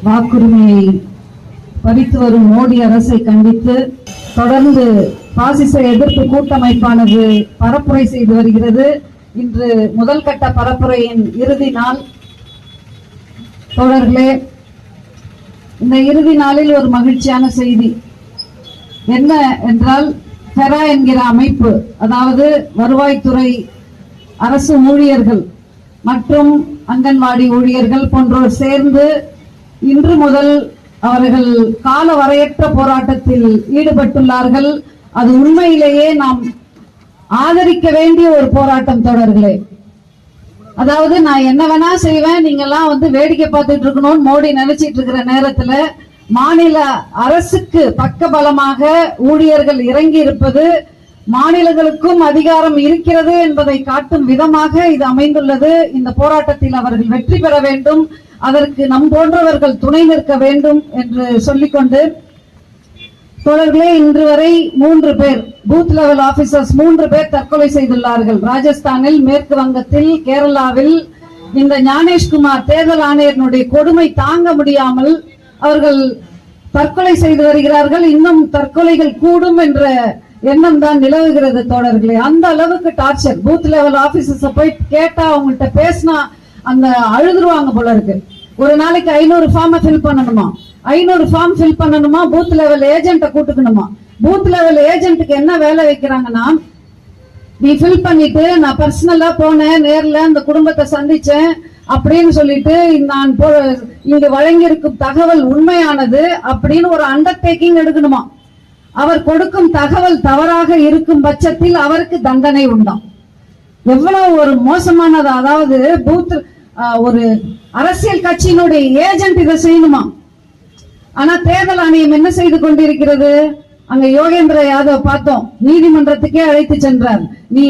வாக்குரிமையை பறித்து வரும் மோடி அரசை கண்டித்து தொடர்ந்து பாசிச எதிர்ப்பு கூட்டமைப்பானது பரப்புரை செய்து வருகிறது. இன்று முதல் கட்ட பரப்புரையின் இறுதி நாள். தோழர்களே, இந்த இறுதி நாளில் ஒரு மகிழ்ச்சியான செய்தி என்ன என்றால், ஃபெரா என்கிற அமைப்பு, அதாவது வருவாய்த்துறை, அரசு ஊழியர்கள் மற்றும் அங்கன்வாடி ஊழியர்கள் போன்றோர் சேர்ந்து இன்று முதல் அவர்கள் கால வரையற்ற போராட்டத்தில் ஈடுபட்டுள்ளார்கள். அது உண்மையிலேயே நாம் ஆதரிக்க வேண்டிய ஒரு போராட்டம் தோழர்களே. அதாவது நான் என்ன வேணா செய்வேன், நீங்க எல்லாம் வேடிக்கை பார்த்துட்டு இருக்கணும்னு மோடி நினைச்சிட்டு இருக்கிற நேரத்துல மாநில அரசுக்கு பக்கபலமாக ஊழியர்கள் இறங்கி இருப்பது மாநிலங்களுக்கும் அதிகாரம் இருக்கிறது என்பதை காட்டும் விதமாக இது அமைந்துள்ளது. இந்த போராட்டத்தில் அவர்கள் வெற்றி பெற வேண்டும், அதற்கு நம் போன்றவர்கள் துணை நிற்க வேண்டும் என்று சொல்லிக்கொண்டு, தோழர்களே, இன்று வரை 3 பேர் பூத் லெவல் ஆபீசர்ஸ் 3 பேர் தற்கொலை செய்துள்ளார்கள். ராஜஸ்தானில், மேற்கு வங்கத்தில், கேரளாவில். இந்த ஞானேஷ்குமார் தேர்தல் ஆணையர்களுடைய கொடுமை தாங்க முடியாமல் அவர்கள் தற்கொலை செய்து வருகிறார்கள். இன்னும் தற்கொலைகள் கூடும் என்ற எண்ணம் தான் நிலவுகிறது தோழர்களே. அந்த அளவுக்கு டார்ச்சர். பூத் லெவல் ஆபீசர்ஸ் போய் கேட்டா, அவங்கள்ட்ட பேசினா அந்த அழுதுருவாங்க போல இருக்கு. ஒரு நாளைக்கு 500 ஃபார்ம் ஃபில் பண்ணணுமா, 500 ஃபார்ம் ஃபில் பண்ணணுமா, பூத் லெவல் ஏஜென்ட்டை கூட்டுக்கணுமா. பூத் லெவல் ஏஜென்ட்டுக்கு என்ன வேலை வைக்கிறாங்கன்னா, நீ ஃபில் பண்ணிட்டு நான் பர்சனலா போனேன், நேர்ல அந்த குடும்பத்தை சந்திச்சேன் அப்படின்னு சொல்லிட்டு நான் இங்கு வழங்கியிருக்கும் தகவல் உண்மையானது அப்படின்னு ஒரு அண்டர்டேக்கிங் எடுக்கணுமா. அவர் கொடுக்கும் தகவல் தவறாக இருக்கும் பட்சத்தில் அவருக்கு தண்டனை உண்டாம். எவ்வளவு ஒரு மோசமானது. அதாவது பூத் ஒரு அரசியல் கட்சியினுடைய ஏஜென்ட் இதை செய்யணுமா. ஆனா தேர்தல் ஆணையம் என்ன செய்து கொண்டிருக்கிறது? அங்க யோகேந்திர யாதவ் பார்த்தோம், நீதிமன்றத்துக்கே அழைத்து சென்றார். நீ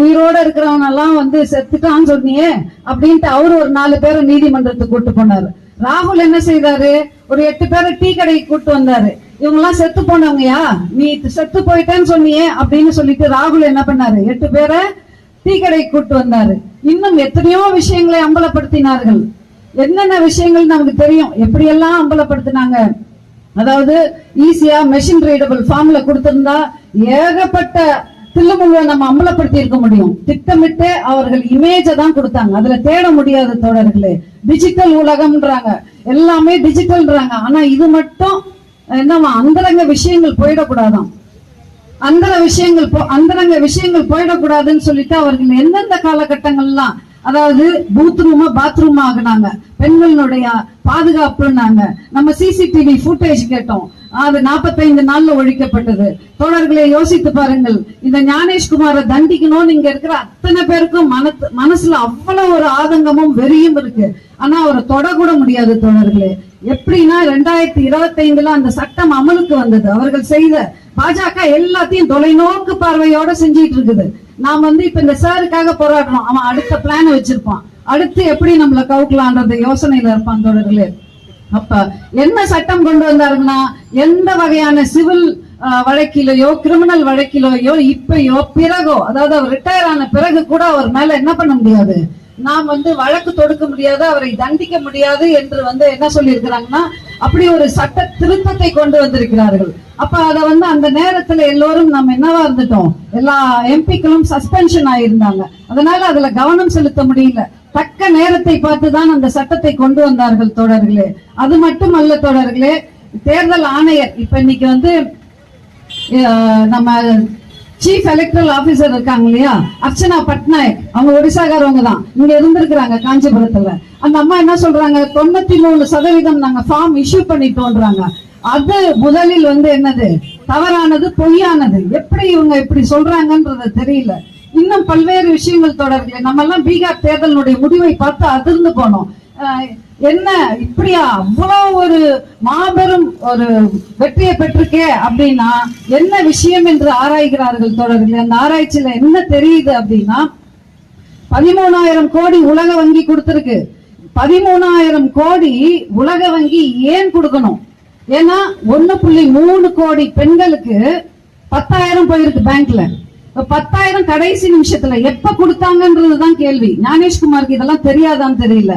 உயிரோட இருக்கிறவன் எல்லாம் செத்துட்டான்னு சொன்னியே அப்படின்ட்டு அவரு ஒரு 4 பேரை நீதிமன்றத்துக்கு கூட்டு போனாரு. ராகுல் என்ன செய்தாரு? ஒரு 8 பேரை டீ கடைக்கு கூட்டு வந்தாரு. இவங்க எல்லாம் செத்து போனவங்கயா, நீ செத்து போயிட்டேன்னு சொன்னியே அப்படின்னு சொல்லிட்டு ராகுல் என்ன பண்ணாரு? 8 பேரை டீ கடைக்கு கூட்டு வந்தாரு. இன்னும் எத்தனையோ விஷயங்களை அம்பலப்படுத்தினார்கள். என்னென்ன விஷயங்கள் நமக்கு தெரியும், எப்படியெல்லாம் அம்பலப்படுத்தினாங்க. அதாவது ஈஸியா மெஷின் ரீடபிள் ஃபார்ம்ல கொடுத்திருந்தா ஏகப்பட்ட தில்லுமுள்ள நம்ம அம்பலப்படுத்தி இருக்க முடியும். திட்டமிட்டு அவர்கள் இமேஜை தான் கொடுத்தாங்க, அதுல தேட முடியாது தோழர்களே. டிஜிட்டல் உலகம்ன்றாங்க, எல்லாமே டிஜிட்டல்ன்றாங்க. ஆனா இது மட்டும் என்னவா, அந்தரங்க விஷயங்கள் போயிடக்கூடாதான். அந்தரங்க விஷயங்கள் போயிடக்கூடாதுன்னு சொல்லிட்டு அவர்கள் எந்தெந்த காலகட்டங்கள்லாம், அதாவது பூத் ரூமா பாத்ரூம் ஆகுனாங்க, பெண்களுடைய பாதுகாப்புனாங்க, நம்ம சிசிடிவி ஃபுட்டேஜ் கேட்டோம், அது 45 நாள்ல ஒழிக்கப்பட்டது. தோழர்களை யோசித்து பாருங்கள். இந்த ஞானேஷ்குமாரை தண்டிக்கணும்னு இங்க இருக்கிற அத்தனை பேருக்கும் மனசுல அவ்வளவு ஒரு ஆதங்கமும் வெறியும் இருக்கு. ஆனா அவரை தொடக்கூட முடியாது தோழர்களே. எப்படின்னா 2025 அந்த சட்டம் அமலுக்கு வந்தது. அவர்கள் செய்த பாஜக எல்லாத்தையும் தொலைநோக்கு பார்வையோட செஞ்சிட்டு இருக்குது. நாம் இப்ப இந்த சாருக்காக போராடுறோம், அவன் அடுத்த பிளான் வச்சிருப்பான், அடுத்து எப்படி நம்மள கவுக்கலான்ற யோசனையில இருப்பான் தோழர்களே. அப்ப என்ன சட்டம் கொண்டு வந்தாருன்னா, எந்த வகையான சிவில் வழக்கிலையோ கிரிமினல் வழக்கிலையோ இப்பயோ பிறகோ, அதாவது அவர் ரிட்டையர் ஆன பிறகு கூட அவர் மேல என்ன பண்ண முடியாது, நாம் வழக்கு தொடுக்க முடியாது, அவரை தண்டிக்க முடியாது என்று என்ன சொல்லி இருக்கிறாங்கன்னா, அப்படி ஒரு சட்ட திருத்தத்தை கொண்டு வந்திருக்கிறார்கள். அப்ப அத அந்த நேரத்துல எல்லோரும் நம்ம என்னவா இருந்துட்டோம், எல்லா எம்பிக்களும் சஸ்பென்ஷன் ஆயிருந்தாங்க. அதனால அதுல கவனம் செலுத்த முடியல. தக்க நேரத்தை பார்த்துதான் அந்த சட்டத்தை கொண்டு வந்தார்கள் தோழர்களே. அது மட்டும் அல்ல தோழர்களே, தேர்தல் ஆணையர் இப்ப இன்னைக்கு நம்ம சீஃப் எலக்ட்ரல் ஆபீசர் இருக்காங்க இல்லையா, அர்ச்சனா பட்நாயக், அவங்க ஒடிசாக்காரவங்க தான், இங்க இருந்திருக்கிறாங்க காஞ்சிபுரத்துல. அந்த அம்மா என்ன சொல்றாங்க, 93% நாங்க ஃபார்ம் இஷ்யூ பண்ணிட்டோன்றாங்க. அது முதலில் என்னது, தவறானது, பொய்யானது. எப்படி இவங்க இப்படி சொல்றாங்கன்றது தெரியல. இன்னும் பல்வேறு விஷயங்கள் தொடர்களை நம்ம எல்லாம் பீகார் தேர்தலுடைய முடிவை பார்த்து அதிர்ந்து போனோம். என்ன இப்படியா அவ்வளவு ஒரு மாபெரும் ஒரு வெற்றியை பெற்றிருக்கே அப்படின்னா என்ன விஷயம் என்று ஆராய்கிறார்கள் தொடர்கள். அந்த ஆராய்ச்சியில என்ன தெரியுது அப்படின்னா, 13,000 கோடி உலக வங்கி கொடுத்திருக்கு. 13,000 கோடி உலக வங்கி ஏன் கொடுக்கணும்? ஏன்னா 1.3 கோடி பெண்களுக்கு 10,000 போயிருக்கு பேங்க்ல. 10,000 கடைசி நிமிஷத்துல எப்ப கொடுத்தாங்கன்றதுதான் கேள்வி. ஞானேஷ்குமாருக்கு இதெல்லாம் தெரியாதான்னு தெரியல.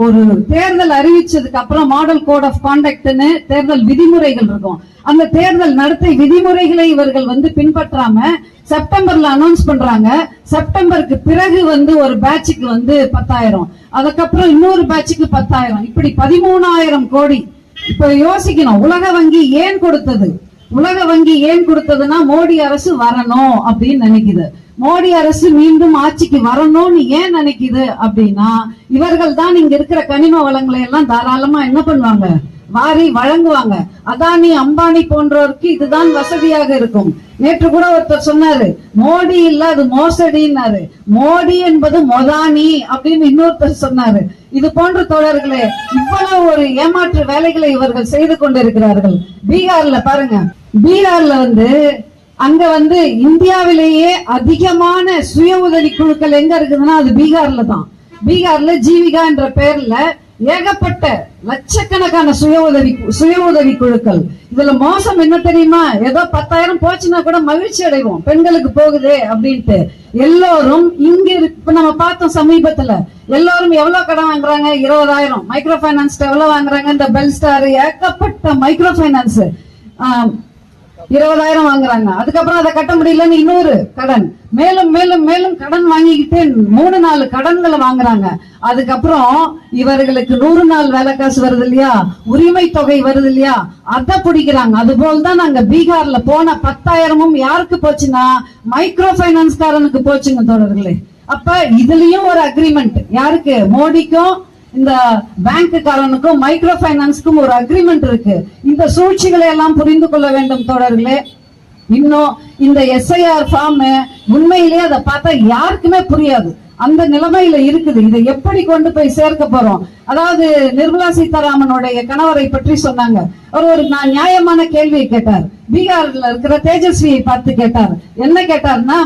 ஒரு தேர்தல் அறிவிச்சதுக்கு அப்புறம் மாடல் கோட் ஆஃப் கான்டக்ட்னு தேர்தல் விதிமுறைகள் இருக்கும். அந்த தேர்தல் நடத்தை விதிமுறைகளை இவர்கள் பின்பற்றாம செப்டம்பர்ல அனௌன்ஸ் பண்றாங்க. செப்டம்பருக்கு பிறகு ஒரு பேட்சுக்கு 10,000, அதுக்கப்புறம் இன்னொரு பேட்சுக்கு 10,000, இப்படி 13,000 கோடி. இப்ப யோசிக்கணும், உலக வங்கி ஏன் கொடுத்தது? உலக வங்கி ஏன் கொடுத்ததுன்னா மோடி அரசு வரணும் அப்படின்னு நினைக்குது. மோடி அரசு மீண்டும் ஆட்சிக்கு வரணும்னு ஏன் நினைக்குது அப்படின்னா, இவர்கள் தான் இங்க இருக்கிற கனிம வளங்களை எல்லாம் தாராளமா என்ன பண்ணுவாங்க, வாரி வழங்குவாங்க. அதானி அம்பானி போன்றோருக்கு இதுதான் வசதியாக இருக்கும். நேற்று கூட ஒருத்தர் சொன்னாரு, மோடி இல்ல அது மோசடினாரு. மோடி என்பது மொதானி அப்படின்னு இன்னொருத்தர் சொன்னாரு. இது போன்ற தோழர்களே, இவ்வளவு ஒரு ஏமாற்று வேலைகளை இவர்கள் செய்து கொண்டிருக்கிறார்கள். பீகார்ல பாருங்க, பீகார்ல அங்க இந்தியாவிலேயே அதிகமான சுய உதவி குழுக்கள் எங்க இருக்குதுன்னா அது பீகார்ல தான். பீகார்ல ஜீவிகா என்ற பெயர்ல ஏகப்பட்ட லட்சக்கணக்கான சுய உதவி குழுக்கள். இதுல மோசம் என்ன தெரியுமா, ஏதோ 10,000 போச்சுன்னா கூட மகிழ்ச்சி அடைவோம், பெண்களுக்கு போகுது அப்படின்ட்டு. எல்லோரும் இங்க இப்ப நம்ம பார்த்தோம் சமீபத்துல, எல்லாரும் எவ்வளவு கடன் வாங்குறாங்க, 20,000. மைக்ரோ பைனான்ஸ் எவ்வளவு வாங்குறாங்க, இந்த பெல் ஸ்டார் ஏகப்பட்ட மைக்ரோ பைனான்ஸ் 20,000 வாங்குறாங்க. அதுக்கப்புறம் அதை கட்ட முடியலன்னு இன்னொரு கடன், மேலும் மேலும் மேலும் கடன் வாங்கிக்கிட்டே 3-4 கடன்களை வாங்குறாங்க. அதுக்கப்புறம் இவர்களுக்கு 100 நாள் வேலை காசு வருது இல்லையா, உரிமை தொகை வருது இல்லையா, அதை பிடிக்கிறாங்க. அதுபோல்தான் நாங்க பீகார்ல போன 10,000 யாருக்கு போச்சுன்னா மைக்ரோ பைனான்ஸ் காரனுக்கு போச்சுங்க தோழர்களே. அப்ப இதுலயும் ஒரு அக்ரிமெண்ட், யாருக்கு, மோடிக்கும் இந்த பேங்க் காரனுக்கும் மைக்ரோ பைனான்ஸ்க்கும் ஒரு அக்ரிமெண்ட் இருக்கு. இந்த சூழ்ச்சிகளை எல்லாம் புரிந்து கொள்ள வேண்டும் தோழர்களே. இன்னும் இந்த SIR ஃபார்ம் உண்மையிலேயே அதை பார்த்தா யாருக்குமே புரியாது, அந்த நிலைமையில இருக்குது. இதை எப்படி கொண்டு போய் சேர்க்க போறோம்? அதாவது நிர்மலா சீதாராமனுடைய கணவரை பற்றி சொன்னாங்க. அவர் ஒரு நியாயமான கேள்வியை கேட்டார். பீகார்ல இருக்கிற தேஜஸ்வியை பார்த்து கேட்டார். என்ன கேட்டார்னா,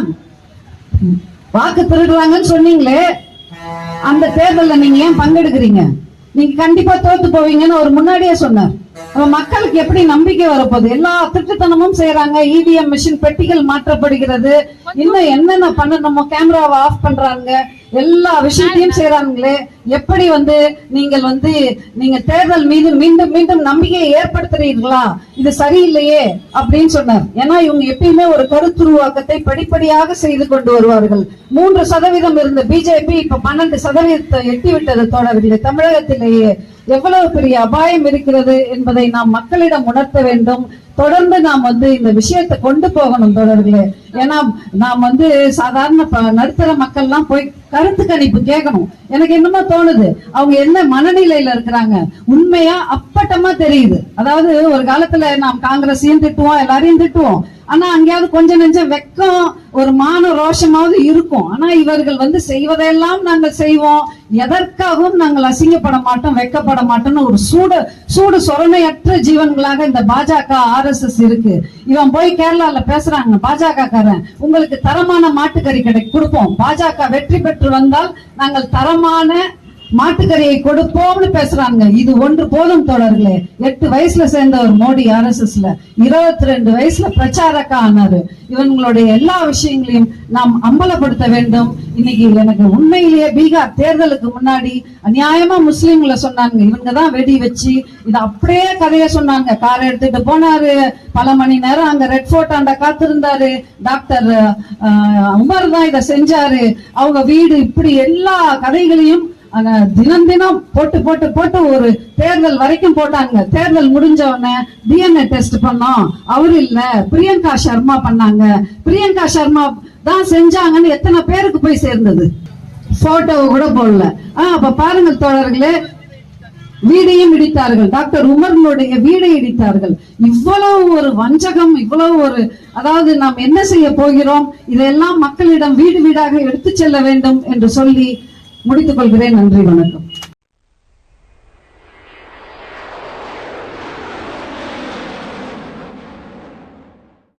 வாக்கு திருடுறாங்கன்னு சொன்னீங்களே, அந்த தேர்தலில் நீங்க ஏன் பங்கெடுக்கிறீங்க? நீங்க கண்டிப்பா தோத்து போவீங்கன்னு அவர் முன்னாடியே சொன்னார். மக்களுக்கு எப்படி நம்பிக்கை வரப்போகுது? எல்லா திட்டத்தனமும் செய்யறாங்க. EVM மிஷின் பெட்டிகள் மாற்றப்படுகிறது, இன்னும் என்னென்ன பண்ணணுமோ கேமராவை ஆஃப் பண்றாங்க, எல்லா விஷயத்தையும் செய்யறாங்களே. எப்படி நீங்கள் நீங்க தேர்தல் மீது மீண்டும் மீண்டும் நம்பிக்கையை ஏற்படுத்துறீர்களா? இது சரியில்லையே அப்படின்னு சொன்னார். ஏன்னா இவங்க எப்பயுமே ஒரு கருத்துருவாக்கத்தை படிப்படியாக செய்து கொண்டு வருவார்கள். 3% இருந்த பிஜேபி இப்ப 12% எட்டிவிட்டது தோழர்களே. தமிழகத்திலேயே எவ்வளவு பெரிய அபாயம் இருக்கிறது என்பதை நாம் மக்களிடம் உணர்த்த வேண்டும். தொடர்ந்து நாம் இந்த விஷயத்தை கொண்டு போகணும் தோழர்களே. ஏன்னா நாம் சாதாரண நடுத்தர மக்கள்லாம் போய் கருத்து கணிப்பு கேட்கணும். எனக்கு என்னமோ தோணுது, அவங்க என்ன மனநிலையில இருக்கிறாங்க உண்மையா அப்பட்டமா தெரியுது. அதாவது ஒரு காலத்துல நாம் காங்கிரஸையும் திட்டுவோம், எல்லாரையும் திட்டுவோம். ஆனா அங்கேயாவது கொஞ்சம் நெஞ்சம் வெக்கம், ஒரு மான ரோஷமாவது இருக்கும். ஆனா இவர்கள் செய்வதெல்லாம் நாங்கள் செய்வோம், எதற்காகவும் நாங்கள் அசிங்கப்பட மாட்டோம், வெக்கப்பட மாட்டோம்னு ஒரு சூடு சொரணையற்ற ஜீவன்களாக இந்த பாஜக RSS இருக்கு. இவன் போய் கேரளால பேசுறாங்க, பாஜக காரன், உங்களுக்கு தரமான மாட்டுக்கறி கொடுப்போம், பாஜக வெற்றி பெற்று வந்தால் நாங்கள் தரமான மாட்டுக்கறியை கொடுப்போம்னு பேசுறாங்க. இது ஒன்று போதும் தோழர்களே. 8 வயசுல சேர்ந்தவர் மோடி RSSல, 22 வயசுல பிரச்சாரக்கா ஆனாரு. இவங்களுடைய எல்லா விஷயங்களையும் நாம் அம்பலப்படுத்த வேண்டும். இன்னைக்கு எனக்கு உண்மையிலேயே பீகார் தேர்தலுக்கு முன்னாடி அநியாயமா முஸ்லீம்களை சொன்னாங்க, இவங்கதான் வெடி வச்சு இது அப்படியே கதைய சொன்னாங்க. காரை எடுத்துட்டு போனாரு, பல மணி நேரம் அங்க ரெட் ஃபோர்ட் ஆண்ட காத்திருந்தாரு, டாக்டர் உமர் தான் இதை செஞ்சாரு, அவங்க வீடு, இப்படி எல்லா கதைகளையும் தினம் தினம் போட்டு போட்டு போட்டு ஒரு தேர்தல் வரைக்கும் போட்டாங்க. தேர்தல் முடிஞ்ச உடனே DNA டெஸ்ட் பண்ணோம், அவரு இல்ல பிரியங்கா சர்மா பண்ணாங்க, பிரியங்கா சர்மா தான் செஞ்சாங்கன்னு எத்தனை பேருக்கு போய் சேர்ந்தது? போட்டோவை கூட போடல. அப்ப பாருங்க தோழர்களே, வீடையும் இடித்தார்கள், டாக்டர் உமர்களுடைய வீடை இடித்தார்கள். இவ்வளவு ஒரு வஞ்சகம், இவ்வளவு ஒரு, அதாவது நாம் என்ன செய்ய போகிறோம், இதெல்லாம் மக்களிடம் வீடு வீடாக எடுத்து செல்ல வேண்டும் என்று சொல்லி முடித்துக் கொள்கிறேன். நன்றி, வணக்கம்.